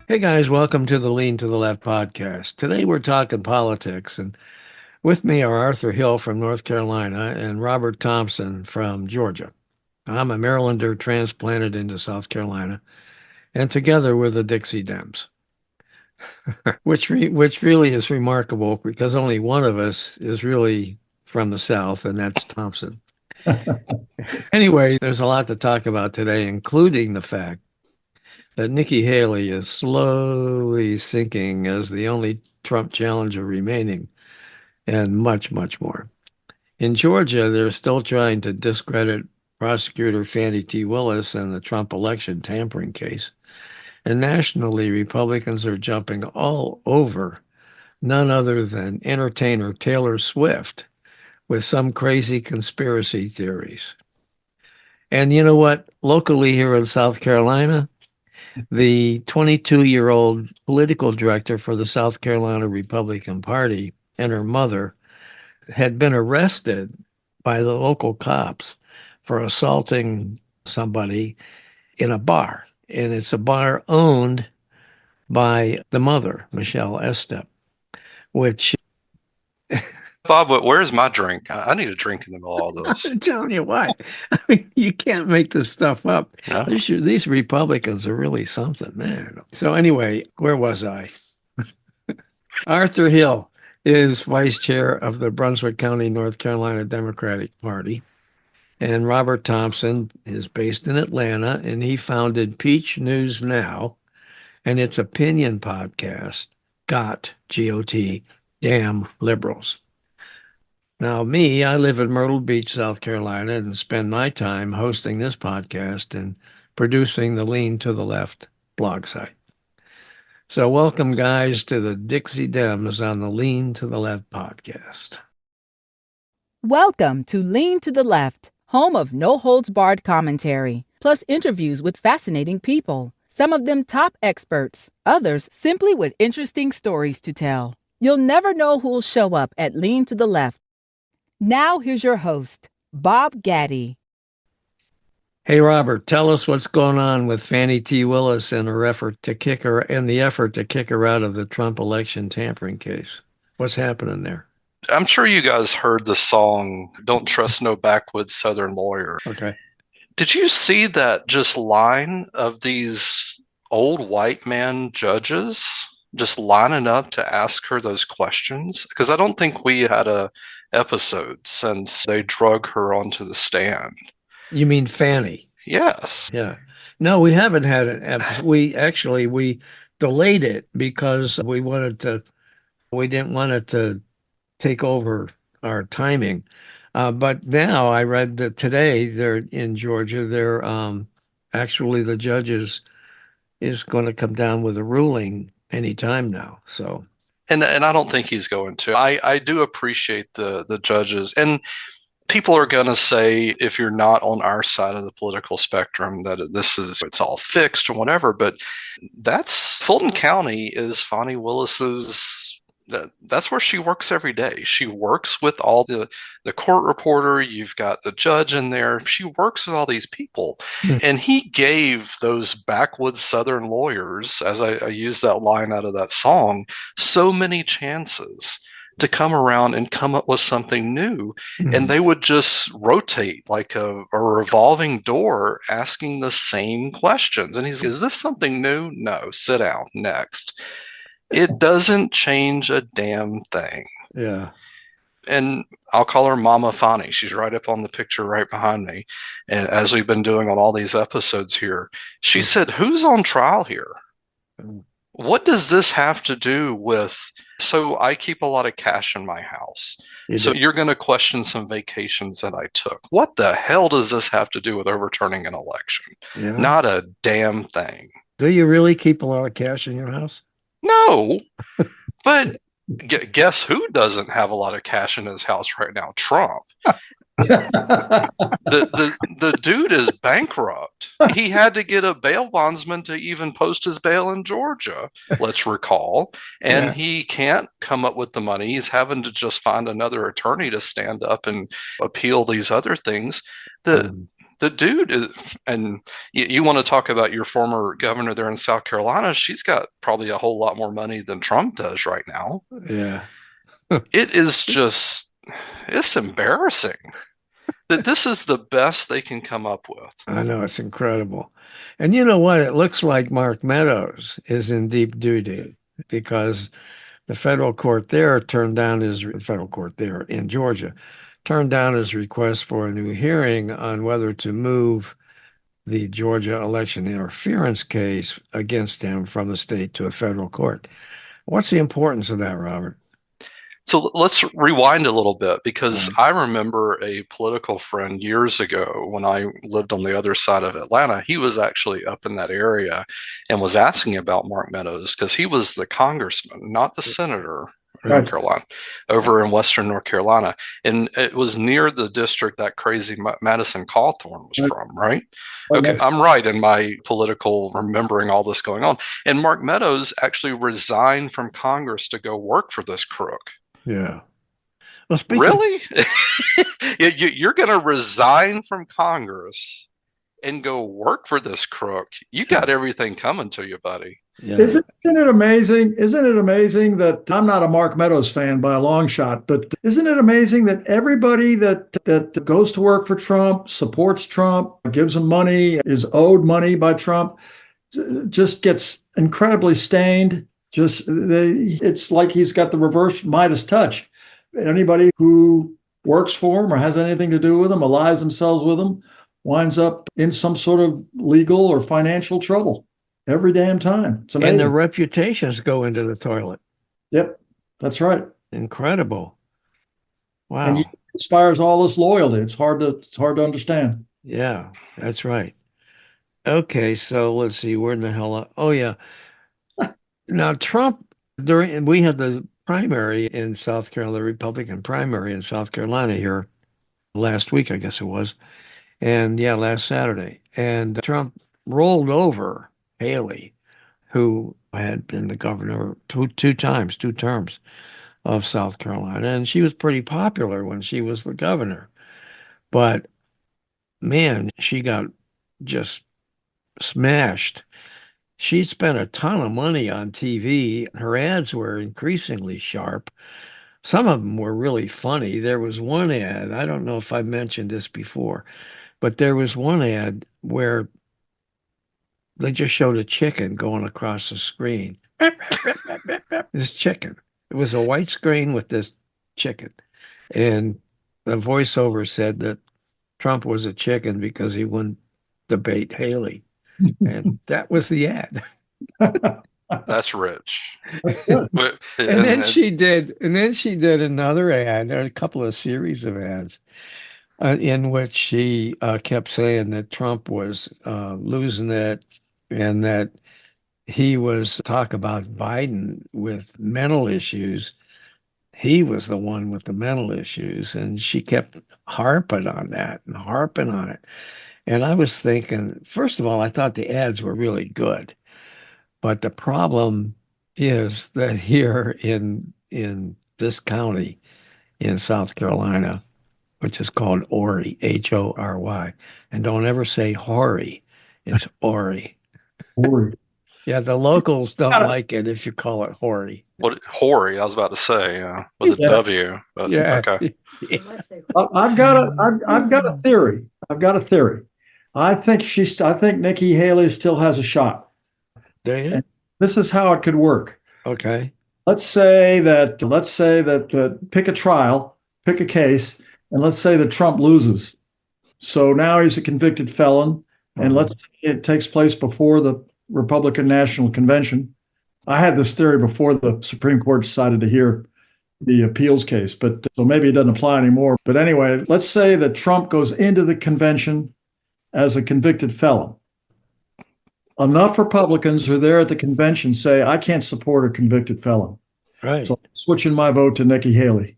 Hey guys, welcome to the Lean to the Left podcast. Today we're talking politics, and with me are Arthur Hill from North Carolina and Robert Thompson from Georgia. I'm a Marylander transplanted into South Carolina, and together we're the Dixie Dems, which really is remarkable because only one of us is really from the South, and that's Thompson. Anyway, there's a lot to talk about today, including the fact that Nikki Haley is slowly sinking as the only Trump challenger remaining, and much, much more. In Georgia, they're still trying to discredit prosecutor Fannie T. Willis and the Trump election tampering case. And nationally, Republicans are jumping all over none other than entertainer Taylor Swift with some crazy conspiracy theories. And you know what? Locally here in South Carolina, the 22-year-old political director for the South Carolina Republican Party and her mother had been arrested by the local cops for assaulting somebody in a bar. And it's a bar owned by the mother, Michelle Estep, which Bob, where's my drink? I need a drink in the middle of all this. I'm telling you what, I mean, you can't make this stuff up. No. These Republicans are really something, man. So anyway, where was I? Arthur Hill is vice chair of the Brunswick County, North Carolina Democratic Party. And Robert Thompson is based in Atlanta, and he founded Peach News Now and its opinion podcast, GOT, Damn Liberals. Now, me, I live in Myrtle Beach, South Carolina, and spend my time hosting this podcast and producing the Lean to the Left blog site. So, welcome, guys, to the Dixie Dems on the Lean to the Left podcast. Welcome to Lean to the Left, home of no-holds-barred commentary, plus interviews with fascinating people, some of them top experts, others simply with interesting stories to tell. You'll never know who'll show up at Lean to the Left. Now here's your host, Bob Gaddy. Hey, Robert, tell us what's going on with Fannie T. Willis and the effort to kick her out of the Trump election tampering case. What's happening there? I'm sure you guys heard the song, Don't Trust No Backwoods Southern Lawyer. Okay. Did you see that just line of these old white man judges just lining up to ask her those questions? Because I don't think we had a episode since they drug her onto the stand. You mean Fannie? Yes. Yeah. No, we haven't had an episode. We delayed it because we didn't want it to take over our timing. But now I read that today they're in Georgia. They're actually the judges is going to come down with a ruling anytime now. So, And I don't think he's going to. I do appreciate the judges. And people are going to say, if you're not on our side of the political spectrum, that it's all fixed or whatever. But that's Fulton County is Fonnie Willis's. That's where she works every day. She works with all the court reporter. You've got the judge in there. She works with all these people. And he gave those backwoods Southern lawyers, as I use that line out of that song, so many chances to come around and come up with something new. And they would just rotate like a revolving door asking the same questions. And he's, is this something new? No, sit down. Next. It doesn't change a damn thing. Yeah. And I'll call her Mama Fonnie. She's right up on the picture right behind me. And as we've been doing on all these episodes here, she said, who's on trial here? What does this have to do with? So I keep a lot of cash in my house. You're going to question some vacations that I took. What the hell does this have to do with overturning an election? Yeah. Not a damn thing. Do you really keep a lot of cash in your house? No, but guess who doesn't have a lot of cash in his house right now? Trump. The dude is bankrupt. He had to get a bail bondsman to even post his bail in Georgia, let's recall. And he can't come up with the money. He's having to just find another attorney to stand up and appeal these other things. The dude is, and you want to talk about your former governor there in South Carolina? She's got probably a whole lot more money than Trump does right now. Yeah. It is just, it's embarrassing that this is the best they can come up with. I know, it's incredible. And you know what? It looks like Mark Meadows is in deep doo-doo because the federal court there turned down his federal court there in Georgia turned down his request for a new hearing on whether to move the Georgia election interference case against him from the state to a federal court. What's the importance of that, Robert? So let's rewind a little bit because Right. I remember a political friend years ago when I lived on the other side of Atlanta. He was actually up in that area and was asking about Mark Meadows because he was the congressman, not the senator in North Right. Carolina, over in Western North Carolina. And it was near the district that crazy Madison Cawthorn was Right. from, right? Right Okay, next- I'm right in my political remembering all this going on. And Mark Meadows actually resigned from Congress to go work for this crook. Yeah. Well, speaking Really? You're going to resign from Congress and go work for this crook. You got everything coming to you, buddy. yeah. Isn't it amazing? Isn't it amazing that I'm not a Mark Meadows fan by a long shot, but isn't it amazing that everybody that goes to work for Trump, supports Trump, gives him money, is owed money by Trump, just gets incredibly stained. It's like he's got the reverse Midas touch. Anybody who works for him or has anything to do with him, allies themselves with him, winds up in some sort of legal or financial trouble every damn time. It's amazing. And their reputations go into the toilet. Yep, that's right. Incredible. Wow. And he inspires all this loyalty. It's hard to understand. Yeah, that's right. Okay, so let's see, where in the hell? Oh, yeah. Now, Trump, we had the primary in South Carolina, the Republican primary in South Carolina here last week, I guess it was. And yeah, last Saturday. And Trump rolled over Haley, who had been the governor two terms of South Carolina. And she was pretty popular when she was the governor. But man, she got just smashed. She spent a ton of money on TV. Her ads were increasingly sharp. Some of them were really funny. There was one ad, I don't know if I mentioned this before, but there was one ad where they just showed a chicken going across the screen. This chicken. It was a white screen with this chicken. And the voiceover said that Trump was a chicken because he wouldn't debate Haley. And that was the ad. That's rich. Good. And then she did another ad, a couple of series of ads, in which she kept saying that Trump was losing it and that he was talk about Biden with mental issues. He was the one with the mental issues, and she kept harping on that and harping on it. And I was thinking, first of all, I thought the ads were really good. But the problem is that here in this county in South Carolina, which is called Horry, Hory, and don't ever say Horry, it's Horry. Horrid. Yeah, the locals don't like it if you call it Horry. What hoary, I was about to say, with a Yeah. W. But Yeah. okay. I've got a theory. I think Nikki Haley still has a shot. Do you? This is how it could work. Okay. Let's say that pick a trial, pick a case, and let's say that Trump loses. So now he's a convicted felon, and let's say it takes place before the Republican National Convention. I had this theory before the Supreme Court decided to hear the appeals case, but so maybe it doesn't apply anymore. But anyway, let's say that Trump goes into the convention as a convicted felon. Enough Republicans who are there at the convention say, I can't support a convicted felon. Right. So I'm switching my vote to Nikki Haley.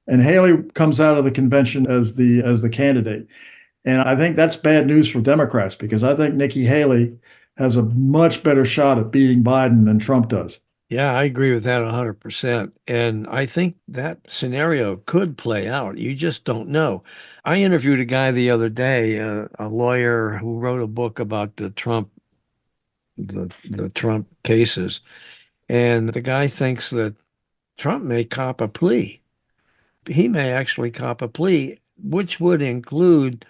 And Haley comes out of the convention as the candidate. And I think that's bad news for Democrats because I think Nikki Haley has a much better shot at beating Biden than Trump does. Yeah, I agree with that 100%. And I think that scenario could play out. You just don't know. I interviewed a guy the other day, a lawyer who wrote a book about the Trump cases, and the guy thinks that Trump may cop a plea. He may actually cop a plea, which would include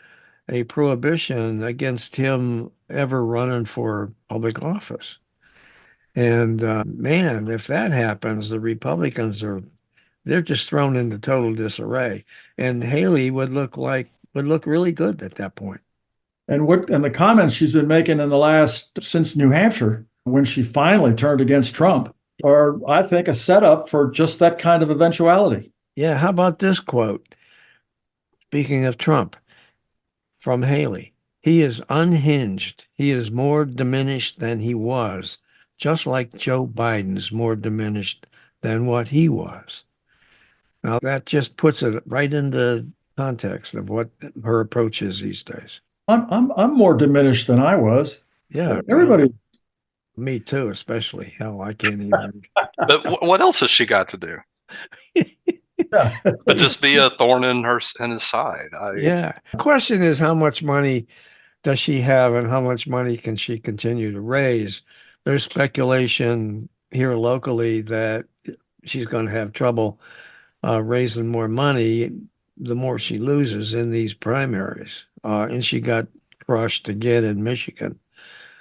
a prohibition against him ever running for public office. And man, if that happens, the Republicans they're just thrown into total disarray. And Haley would look really good at that point. And the comments she's been making in the last since New Hampshire, when she finally turned against Trump, are, I think, a setup for just that kind of eventuality. Yeah, how about this quote? Speaking of Trump, from Haley. He is unhinged. He is more diminished than he was, just like Joe Biden's more diminished than what he was. Now, that just puts it right into context of what her approach is these days. I'm more diminished than I was. Yeah, Everybody. me too, especially. Hell, I can't even. But what else has she got to do? Yeah. But just be a thorn in his side. Yeah. The question is, how much money does she have and how much money can she continue to raise? There's speculation here locally that she's going to have trouble raising more money the more she loses in these primaries. And she got crushed again in Michigan.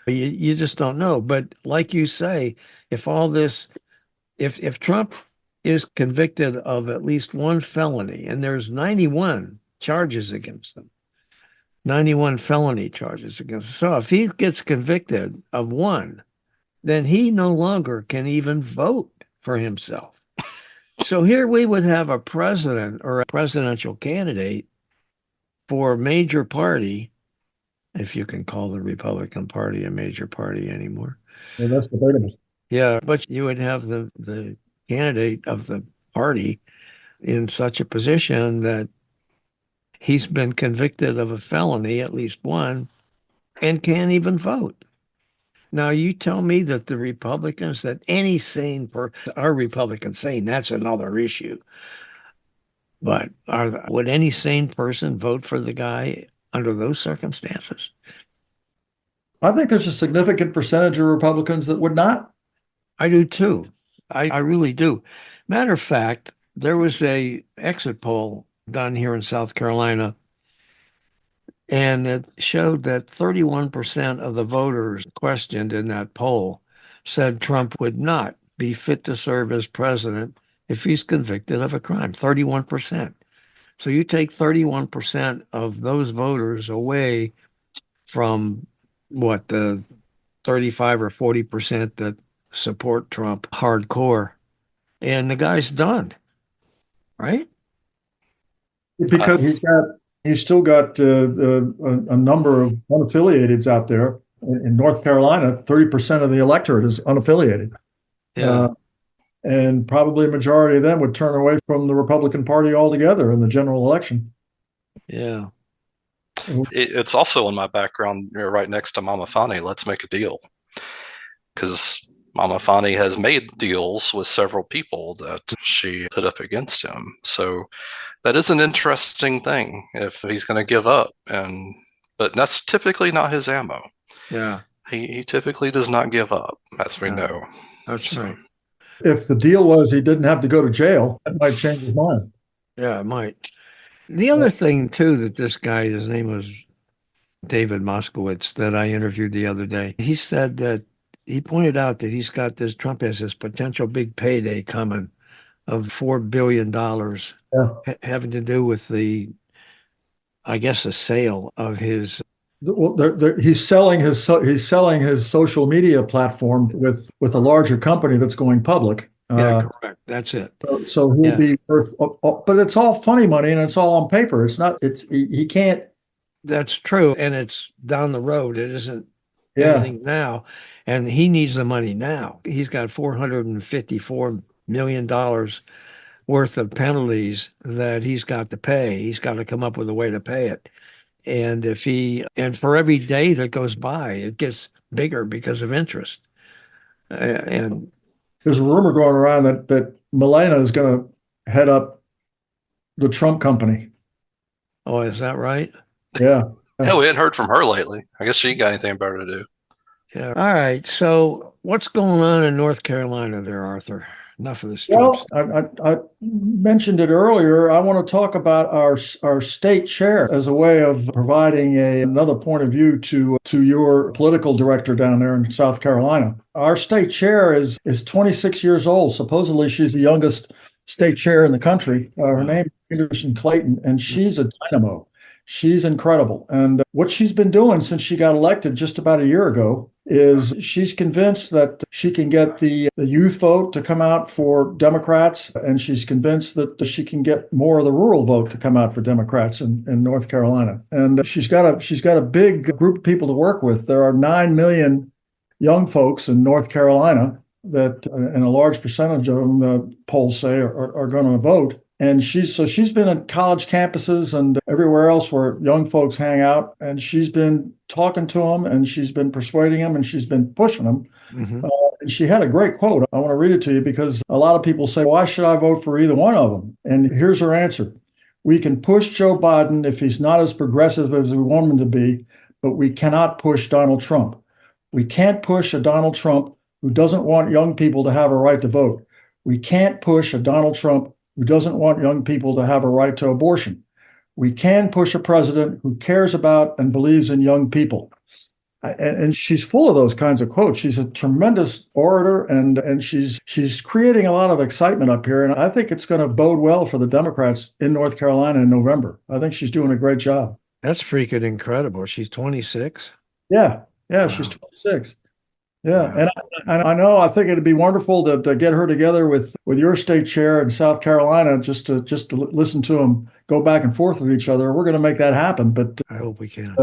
You just don't know. But like you say, if all this, if Trump is convicted of at least one felony, and there's 91 charges against him, 91 felony charges against him. So if he gets convicted of one, then he no longer can even vote for himself. So here we would have a president or a presidential candidate for a major party, if you can call the Republican Party a major party anymore. Well, that's debatable. Yeah, but you would have the candidate of the party in such a position that he's been convicted of a felony, at least one, and can't even vote. Now, you tell me that the Republicans, that any sane person, are Republicans saying that's another issue, but would any sane person vote for the guy under those circumstances? I think there's a significant percentage of Republicans that would not. I do too. I really do. Matter of fact, there was a exit poll done here in South Carolina, and it showed that 31% of the voters questioned in that poll said Trump would not be fit to serve as president if he's convicted of a crime. 31%. So you take 31% of those voters away from what, the 35 or 40% that support Trump hardcore, and the guy's done, right? Because he's still got a number of unaffiliateds out there. In North Carolina, 30% of the electorate is unaffiliated. Yeah. And probably a majority of them would turn away from the Republican Party altogether in the general election. Yeah. It's also in my background, right next to Mama Fani. Let's make a deal, because Mama Fani has made deals with several people that she put up against him. So that is an interesting thing if he's going to give up, but that's typically not his ammo. Yeah. He typically does not give up, as we know. That's right. If the deal was he didn't have to go to jail, that might change his mind. Yeah, it might. The other thing too, that this guy, his name was David Moskowitz, that I interviewed the other day, he said that he pointed out that Trump has this potential big payday coming of $4 billion having to do with the sale of his. Well, he's selling his social media platform with a larger company that's going public. Yeah, correct. That's it. So he'll be worth, but it's all funny money and it's all on paper. It's not. He can't. That's true, and it's down the road. It isn't anything now, and he needs the money now. He's got $454 million worth of penalties that he's got to pay. He's got to come up with a way to pay it. And for every day that goes by, it gets bigger because of interest. And There's a rumor going around that Milena is going to head up the Trump company. Oh, is that right? Yeah. Hell, we hadn't heard from her lately. I guess she ain't got anything better to do. Yeah. All right. So what's going on in North Carolina there, Arthur? Enough of this Trump Well, I mentioned it earlier. I want to talk about our state chair as a way of providing another point of view to your political director down there in South Carolina. Our state chair is 26 years old. Supposedly, she's the youngest state chair in the country. Her name is Anderson Clayton, and she's a dynamo. She's incredible. And what she's been doing since she got elected just about a year ago is she's convinced that she can get the youth vote to come out for Democrats, and she's convinced that she can get more of the rural vote to come out for Democrats in North Carolina. And she's got a big group of people to work with. There are 9 million young folks in North Carolina that, and a large percentage of them, the polls say, are going to vote. And she's been at college campuses and everywhere else where young folks hang out, and she's been talking to them, and she's been persuading them, and she's been pushing them. Mm-hmm. And she had a great quote. I want to read it to you because a lot of people say, why should I vote for either one of them? And here's her answer. We can push Joe Biden if he's not as progressive as we want him to be, but we cannot push Donald Trump. We can't push a Donald Trump who doesn't want young people to have a right to vote. We can't push a Donald Trump who doesn't want young people to have a right to abortion. We can push a president who cares about and believes in young people. And she's full of those kinds of quotes. She's a tremendous orator, and she's creating a lot of excitement up here. And I think it's going to bode well for the Democrats in North Carolina in November. I think she's doing a great job. That's freaking incredible. She's 26. Yeah, Wow. She's 26. Yeah, Wow. and I know I think it'd be wonderful to get her together with your state chair in South Carolina just to listen to them go back and forth with each other. We're going to make that happen, but I hope we can.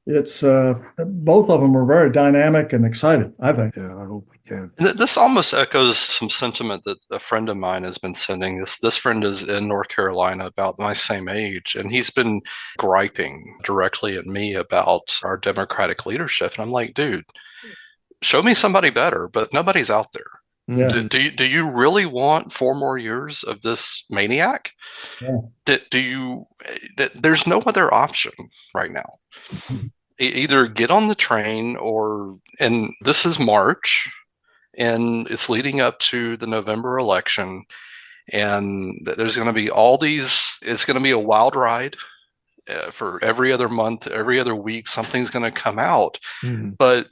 it's both of them are very dynamic and excited, I think. Yeah, I hope we can. And this almost echoes some sentiment that a friend of mine has been sending. This friend is in North Carolina, about my same age, and he's been griping directly at me about our Democratic leadership. And I'm like, dude, show me somebody better, but nobody's out there. Yeah. Do you really want 4 more years of this maniac? Yeah. There's no other option right now. Either get on the train and this is March, and it's leading up to the November election, and there's going to be it's going to be a wild ride. For every other month, every other week, something's going to come out. Mm-hmm. But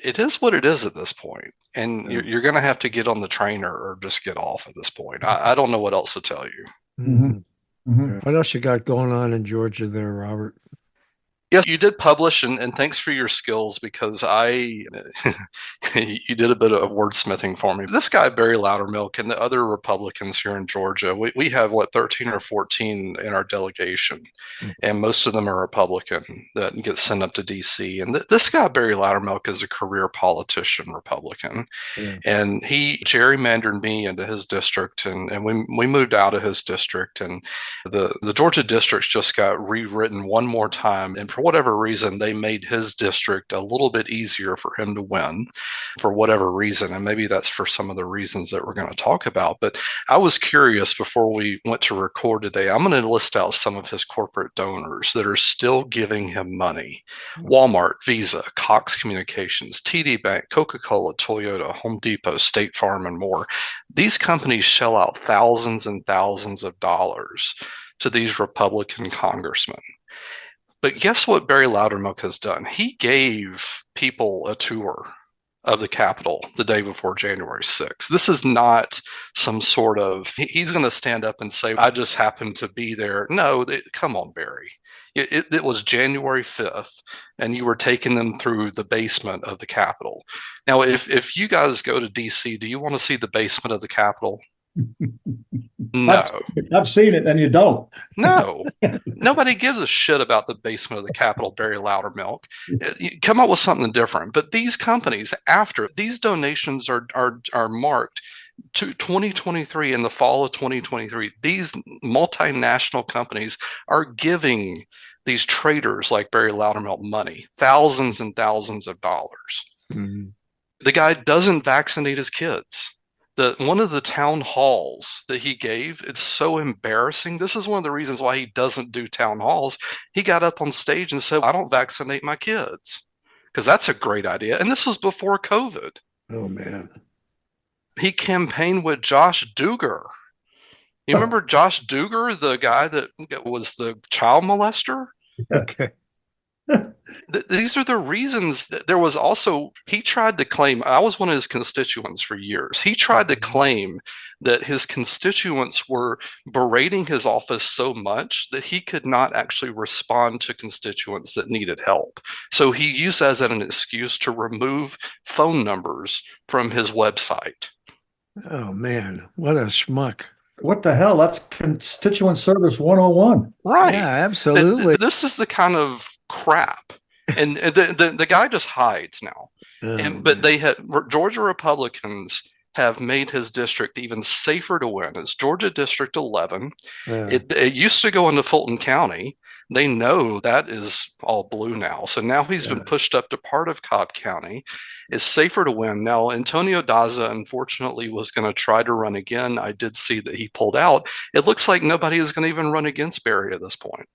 it is what it is at this point, and you're going to have to get on the train or just get off at this point. I don't know what else to tell you. Mm-hmm. Mm-hmm. What else you got going on in Georgia there, Robert? Yes, you did publish, and thanks for your skills, because you did a bit of wordsmithing for me. This guy, Barry Loudermilk, and the other Republicans here in Georgia, we have, 13 or 14 in our delegation, and most of them are Republican that get sent up to D.C. And this guy, Barry Loudermilk, is a career politician Republican, and he gerrymandered me into his district, and we moved out of his district, and the Georgia districts just got rewritten one more time, and for whatever reason, they made his district a little bit easier for him to win for whatever reason. And maybe that's for some of the reasons that we're going to talk about. But I was curious before we went to record today. I'm going to list out some of his corporate donors that are still giving him money. Walmart, Visa, Cox Communications, TD Bank, Coca-Cola, Toyota, Home Depot, State Farm, and more. These companies shell out thousands and thousands of dollars to these Republican congressmen. But guess what Barry Loudermilk has done? He gave people a tour of the Capitol the day before January 6th. This is not some sort of, he's going to stand up and say, I just happened to be there. No, come on, Barry. It was January 5th, and you were taking them through the basement of the Capitol. Now, if you guys go to D.C., do you want to see the basement of the Capitol? No. I've seen it, and you don't. No. Nobody gives a shit about the basement of the Capitol, Barry Loudermilk. Come up with something different. But these companies, after these donations are marked to 2023, in the fall of 2023, these multinational companies are giving these traders like Barry Loudermilk money, thousands and thousands of dollars. Mm-hmm. The guy doesn't vaccinate his kids. one of the town halls that he gave, it's so embarrassing. This is one of the reasons why he doesn't do town halls. He got up on stage and said, I don't vaccinate my kids, because that's a great idea. And this was before COVID. Oh, man. He campaigned with Josh Duggar. You remember Josh Duggar, the guy that was the child molester? Okay. These are the reasons. That there was also, he tried to claim, I was one of his constituents for years. He tried to claim that his constituents were berating his office so much that he could not actually respond to constituents that needed help. So he used that as an excuse to remove phone numbers from his website. Oh, man. What a schmuck. What the hell? That's constituent service 101. Right. Yeah, absolutely. This is the kind of crap. And the guy just hides now. But they had, Georgia Republicans have made his district even safer to win. It's Georgia District 11. Yeah. It used to go into Fulton County. They know that is all blue now. So now he's been pushed up to part of Cobb County. It's safer to win. Now, Antonio Daza, unfortunately, was going to try to run again. I did see that he pulled out. It looks like nobody is going to even run against Barry at this point.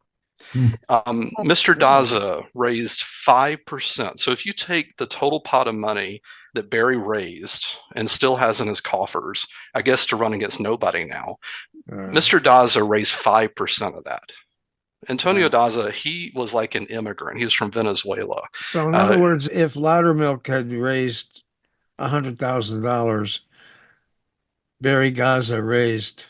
Mr. Daza raised 5%. So if you take the total pot of money that Barry raised and still has in his coffers, I guess to run against nobody now, Mr. Daza raised 5% of that. Antonio Daza, he was like an immigrant. He was from Venezuela. So in other words, if Loudermilk had raised $100,000, Barry Gaza raised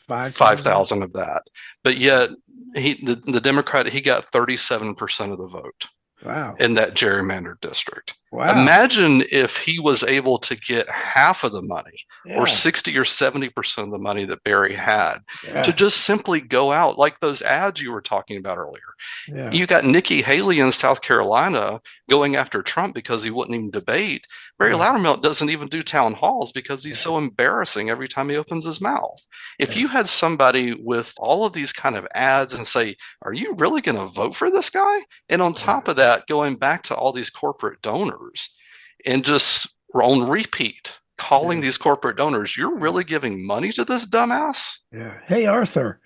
5,000 of that. But yet the Democrat, he got 37% of the vote. Wow. In that gerrymandered district. Wow. Imagine if he was able to get half of the money or 60 or 70% of the money that Barry had to just simply go out like those ads you were talking about earlier. Yeah. You got Nikki Haley in South Carolina going after Trump because he wouldn't even debate. Barry Loudermilk doesn't even do town halls because he's so embarrassing every time he opens his mouth. If you had somebody with all of these kind of ads and say, are you really going to vote for this guy? And on top of that, going back to all these corporate donors and just on repeat, calling these corporate donors, you're really giving money to this dumbass? Yeah. Hey, Arthur,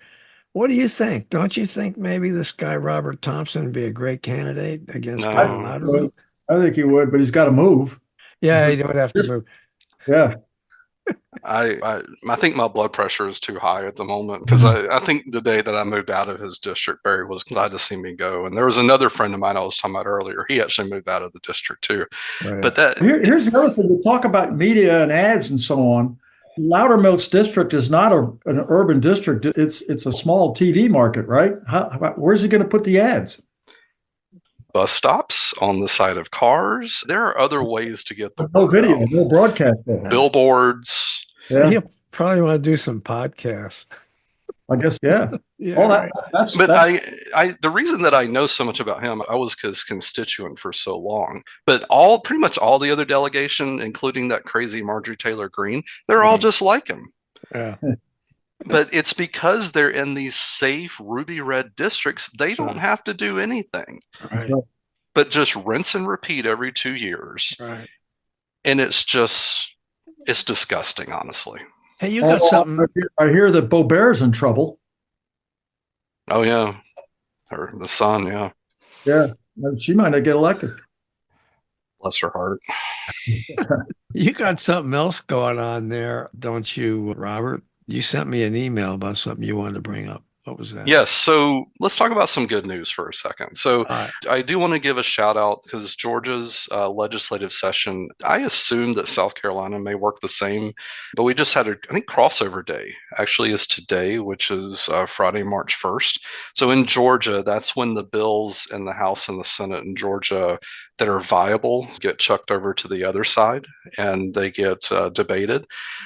what do you think? Don't you think maybe this guy, Robert Thompson, would be a great candidate against Barry Loudermilk? I think he would, but he's got to move. Yeah, he would have to move. Yeah. I think my blood pressure is too high at the moment because I think the day that I moved out of his district, Barry was glad to see me go. And there was another friend of mine I was talking about earlier. He actually moved out of the district too. Right. But that here's the other thing. We talk about media and ads and so on. Loudermilk's district is not an urban district. It's a small TV market, right? Where's he going to put the ads? Bus stops, on the side of cars. There are other ways to get the no word video, out. no broadcast. Billboards. Yeah. He'll probably want to do some podcasts. I guess, yeah. Yeah. All Right. The reason that I know so much about him, I was his constituent for so long. But pretty much all the other delegation, including that crazy Marjorie Taylor Greene, they're all just like him. Yeah. But it's because they're in these safe ruby red districts, they don't have to do anything. Right. But just rinse and repeat every 2 years. Right. And it's disgusting, honestly. Hey, you got something. I hear that Beaubert's in trouble. Oh, yeah. Or the son, yeah. Yeah. She might not get elected. Bless her heart. You got something else going on there, don't you, Robert? You sent me an email about something you wanted to bring up. What was that? Yes. So let's talk about some good news for a second. So right. I do want to give a shout out because Georgia's legislative session, I assume that South Carolina may work the same, but we just had I think crossover day actually is today, which is Friday, March 1st. So in Georgia, that's when the bills in the House and the Senate in Georgia that are viable get chucked over to the other side and they get debated.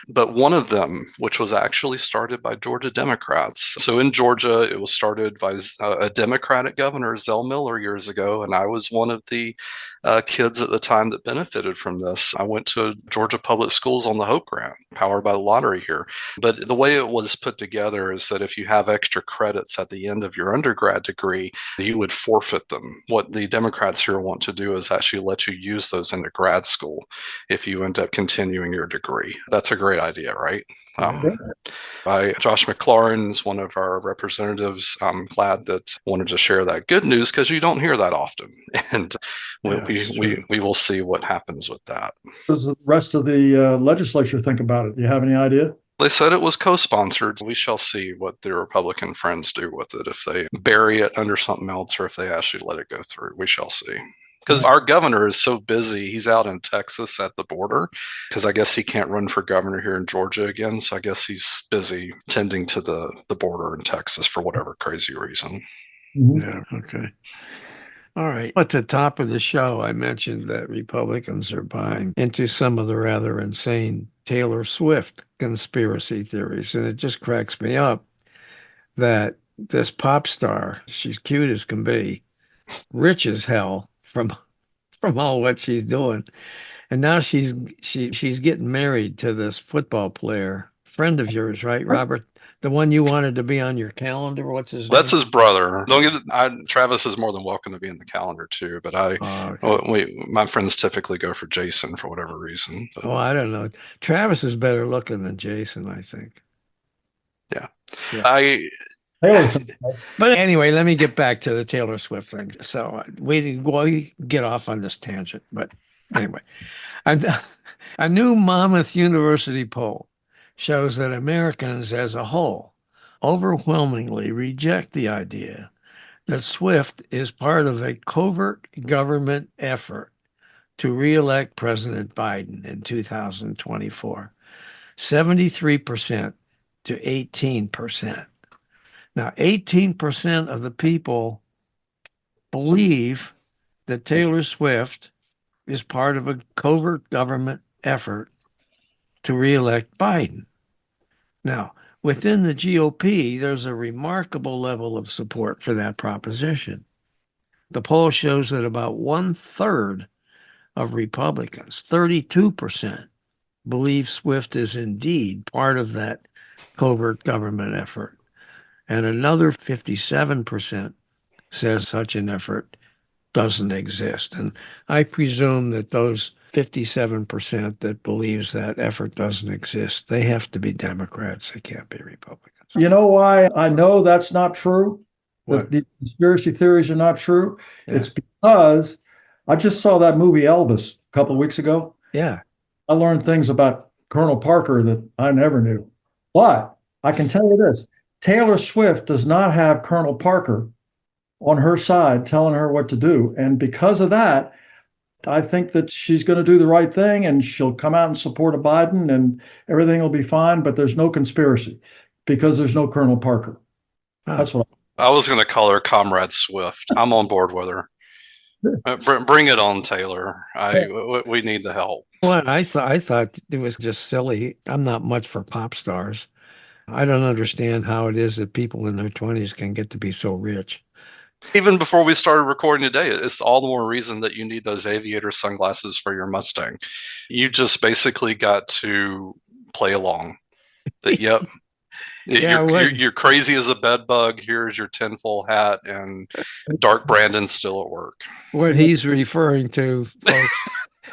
But one of them, which was actually started by Georgia Democrats. So in Georgia, Georgia. It was started by a Democratic governor, Zell Miller, years ago, and I was one of the kids at the time that benefited from this. I went to Georgia public schools on the Hope Grant, powered by the lottery here. But the way it was put together is that if you have extra credits at the end of your undergrad degree, you would forfeit them. What the Democrats here want to do is actually let you use those into grad school if you end up continuing your degree. That's a great idea, right? Josh McLaurin is one of our representatives. I'm glad that wanted to share that good news because you don't hear that often. And we will see what happens with that. What does the rest of the legislature think about it? Do you have any idea? They said it was co-sponsored. We shall see what their Republican friends do with it, if they bury it under something else or if they actually let it go through. We shall see. Because our governor is so busy. He's out in Texas at the border because I guess he can't run for governor here in Georgia again. So I guess he's busy tending to the border in Texas for whatever crazy reason. Yeah, okay. All right. At the top of the show, I mentioned that Republicans are buying into some of the rather insane Taylor Swift conspiracy theories. And it just cracks me up that this pop star, she's cute as can be, rich as hell from all what she's doing. And now she's getting married to this football player, friend of yours, right, Robert? The one you wanted to be on your calendar. What's his name? That's his brother. Don't get it. Travis is more than welcome to be in the calendar too, but my friends typically go for Jason for whatever reason. But. Oh, I don't know. Travis is better looking than Jason, I think. Yeah. But anyway, let me get back to the Taylor Swift thing. So we get off on this tangent, but anyway, a new Monmouth University poll shows that Americans as a whole overwhelmingly reject the idea that Swift is part of a covert government effort to reelect President Biden in 2024, 73% to 18%. Now, 18% of the people believe that Taylor Swift is part of a covert government effort to reelect Biden. Now, within the GOP, there's a remarkable level of support for that proposition. The poll shows that about 1/3 of Republicans, 32%, believe Swift is indeed part of that covert government effort. And another 57% says such an effort doesn't exist. And I presume that those 57% that believes that effort doesn't exist, they have to be Democrats. They can't be Republicans. You know why I know that's not true? What? That the conspiracy theories are not true? Yeah. It's because I just saw that movie Elvis a couple of weeks ago. Yeah. I learned things about Colonel Parker that I never knew. But I can tell you this. Taylor Swift does not have Colonel Parker on her side telling her what to do. And because of that, I think that she's going to do the right thing and she'll come out and support a Biden and everything will be fine. But there's no conspiracy because there's no Colonel Parker. That's what I was going to call her Comrade Swift. I'm on board with her. Bring it on, Taylor. We need the help. Well, I thought it was just silly. I'm not much for pop stars. I don't understand how it is that people in their 20s can get to be so rich. Even before we started recording today, it's all the more reason that you need those aviator sunglasses for your Mustang. You just basically got to play along. That, yep. You're crazy as a bed bug. Here's your tinfoil hat, and Dark Brandon's still at work. What he's referring to,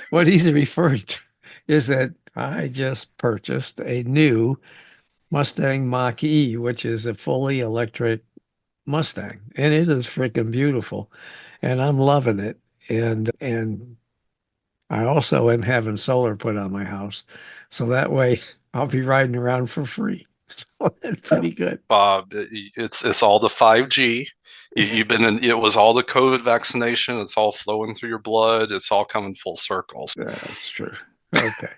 folks, is that I just purchased a new Mustang Mach-E, which is a fully electric Mustang, and it is freaking beautiful, and I'm loving it. And I also am having solar put on my house, so that way I'll be riding around for free. So that's pretty good. Bob, it's all the 5G. You've been in. It was all the COVID vaccination. It's all flowing through your blood. It's all coming full circle. That's true. Okay.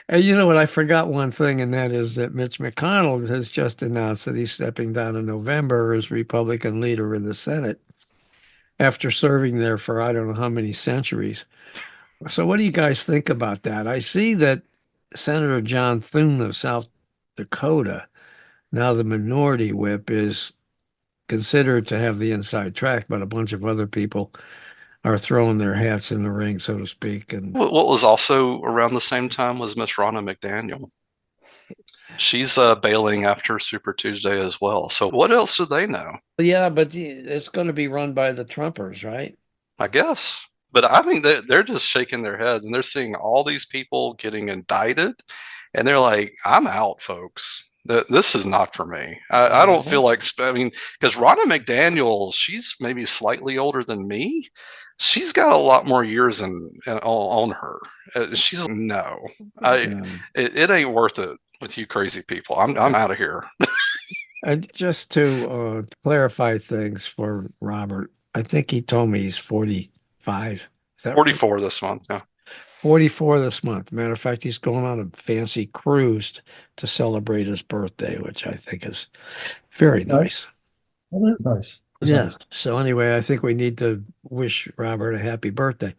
And you know what? I forgot one thing, and that is that Mitch McConnell has just announced that he's stepping down in November as Republican leader in the Senate after serving there for I don't know how many centuries. So what do you guys think about that? I see that Senator John Thune of South Dakota Now the minority whip is considered to have the inside track, but a bunch of other people are throwing their hats in the ring, so to speak. And What was also around the same time was Miss Ronna McDaniel. She's bailing after Super Tuesday as well. So what else do they know? yeah, but it's going to be run by the Trumpers, right? I guess. But I think that they're just shaking their heads and they're seeing all these people getting indicted. And they're like, I'm out, folks. This is not for me. I don't feel like, I mean, because Ronna McDaniel, she's maybe slightly older than me. She's got a lot more years on her. She's no, it ain't worth it with you crazy people. I'm out of here. Just to clarify things for Robert, I think he told me he's 45. Is that 44 right? this month. Yeah. 44 this month. Matter of fact, he's going on a fancy cruise to celebrate his birthday, which I think is very nice. That is nice. Yeah. Nice. So anyway, I think we need to wish Robert a happy birthday.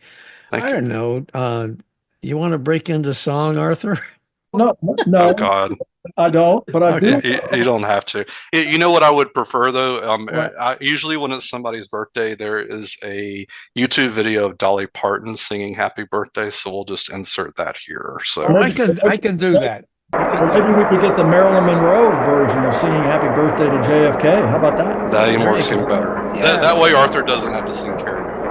Thank I you. don't know. You want to break into song, Arthur? No, Oh God. I don't, but I do. You don't have to. You know what I would prefer though? What? Usually when it's somebody's birthday, there is a YouTube video of Dolly Parton singing "Happy Birthday," so we'll just insert that here. So Oh, I can do that. Maybe we could get the Marilyn Monroe version of singing "Happy Birthday" to JFK. How about that? that even There works you even go. better. Yeah. That way Arthur doesn't have to sing karaoke.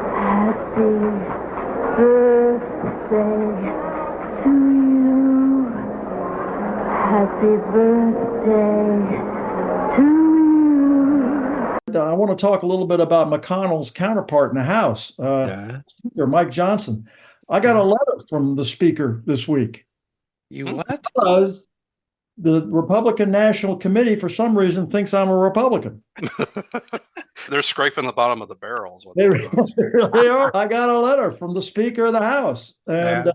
Happy birthday to you. I want to talk a little bit about McConnell's counterpart in the House, Yeah. Speaker Mike Johnson. I got a letter from the Speaker this week You what? because the Republican National Committee, for some reason, thinks I'm a Republican. They're scraping the bottom of the barrels. They really are. I got a letter from the Speaker of the House, and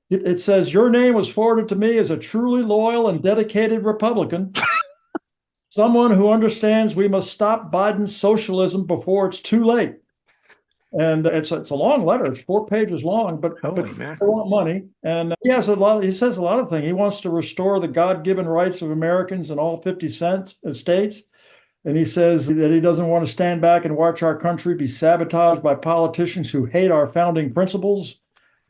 it says, "Your name was forwarded to me as a truly loyal and dedicated Republican, someone who understands we must stop Biden's socialism before it's too late." And it's a long letter. It's 4 pages long, but Holy they mackerel. want money. And he has a lot. He says a lot of things. He wants to restore the God-given rights of Americans in all 50 states. And he says that he doesn't want to stand back and watch our country be sabotaged by politicians who hate our founding principles.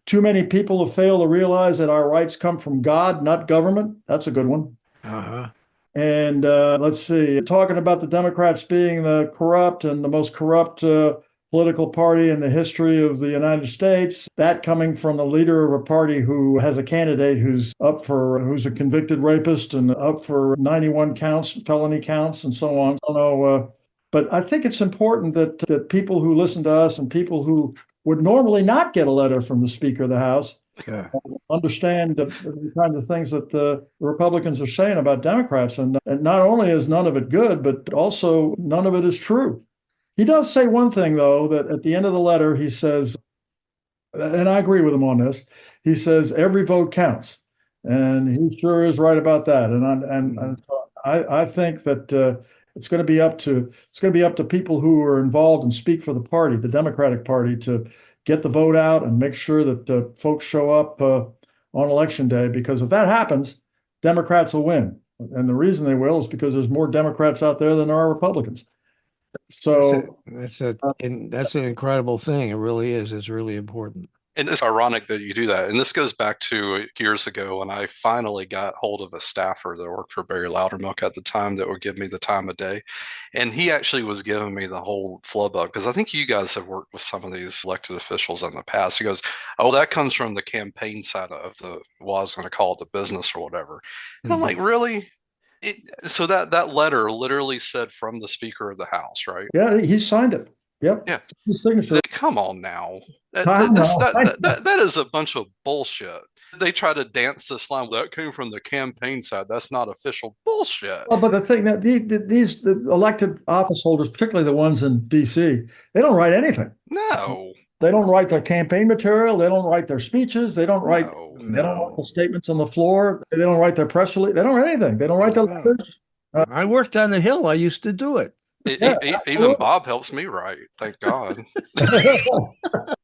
Too many people have failed to realize that our rights come from God, not government. That's a good one. Uh-huh. And let's see, talking about the Democrats being the corrupt and the most corrupt political party in the history of the United States, that coming from the leader of a party who has a candidate who's a convicted rapist and up for 91 counts, felony counts, and so on. I don't know, but I think it's important that people who listen to us and people who would normally not get a letter from the Speaker of the House understand the kinds of things that the Republicans are saying about Democrats. And not only is none of it good, but also none of it is true. He does say one thing, though, that at the end of the letter, he says, and I agree with him on this, he says, every vote counts. And he sure is right about that. And I think that it's going to be up to people who are involved and speak for the party, the Democratic Party, to get the vote out and make sure that folks show up on Election Day, because if that happens, Democrats will win. And the reason they will is because there's more Democrats out there than there are Republicans. So that's an incredible thing. It really is. It's really important. And it's ironic that you do that. And this goes back to years ago when I finally got hold of a staffer that worked for Barry Loudermilk at the time that would give me the time of day. And he actually was giving me the whole flub up, because I think you guys have worked with some of these elected officials in the past. He goes, "Oh, that comes from the campaign side of the, well, I was going to call it the business or whatever." And I'm like, really? So that letter literally said from the Speaker of the House, right? yeah, he signed it. Yep. Yeah. His signature. Come on now. I know. That is a bunch of bullshit. They try to dance this line. That came from the campaign side. That's not official. Bullshit. Well, but the thing that these elected office holders, particularly the ones in D.C., they don't write anything. No. They don't write their campaign material. They don't write their speeches. They don't write. No. They don't write the statements on the floor. They don't write their press release. They don't write anything. They don't write the letters. I worked on the Hill. I used to do it. Even Bob helps me write. Thank God. That's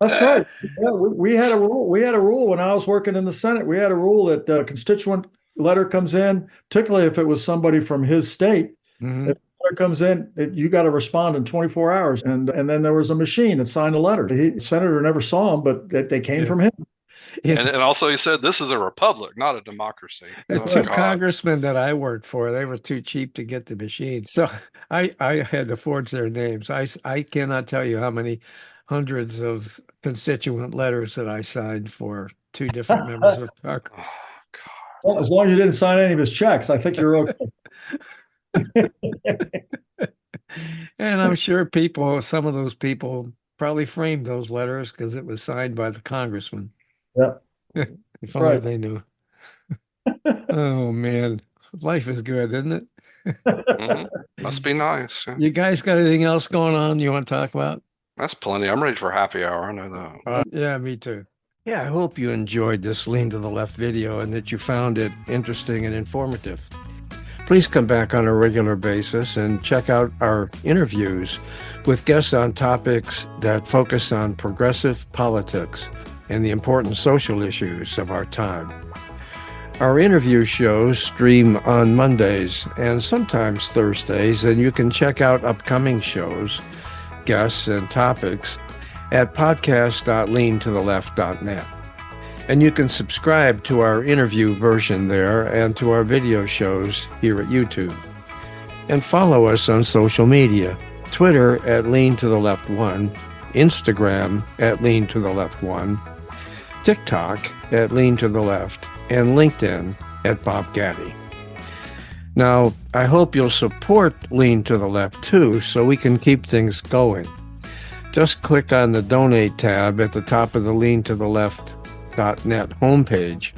right. Yeah, we had a rule. We had a rule when I was working in the Senate. We had a rule that constituent letter comes in, particularly if it was somebody from his state, Mhm. if the letter comes in, you got to respond in 24 hours. And then there was a machine that signed a letter. The senator never saw them, but they came from him. And also he said, this is a republic, not a democracy. The Oh, two God. congressmen that I worked for, they were too cheap to get the machine. So I had to forge their names. I cannot tell you how many hundreds of constituent letters that I signed for two different members of Congress. Oh, God. Well, as long as you didn't sign any of his checks, I think you're okay. And I'm sure some of those people probably framed those letters because it was signed by the congressman. Yep. If only Right. they knew. Oh man, life is good, isn't it? Mhm. Must be nice. Yeah. You guys got anything else going on you want to talk about? That's plenty. I'm ready for happy hour. I know that. Yeah, me too. Yeah, I hope you enjoyed this Lean to the Left video and that you found it interesting and informative. Please come back on a regular basis and check out our interviews with guests on topics that focus on progressive politics and the important social issues of our time. Our interview shows stream on Mondays and sometimes Thursdays, and you can check out upcoming shows, guests, and topics at podcast.leantotheleft.net. And you can subscribe to our interview version there and to our video shows here at YouTube. And follow us on social media, Twitter at LeanToTheLeft1, Instagram at LeanToTheLeft1, TikTok at LeanToTheLeft, and LinkedIn at Bob Gaddy. Now, I hope you'll support Lean to the Left too, so we can keep things going. Just click on the Donate tab at the top of the LeanToTheLeft.net homepage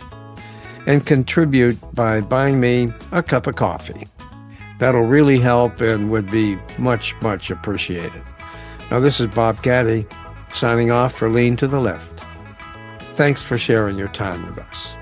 and contribute by buying me a cup of coffee. That'll really help and would be much, much appreciated. Now, this is Bob Gaddy signing off for Lean to the Left. Thanks for sharing your time with us.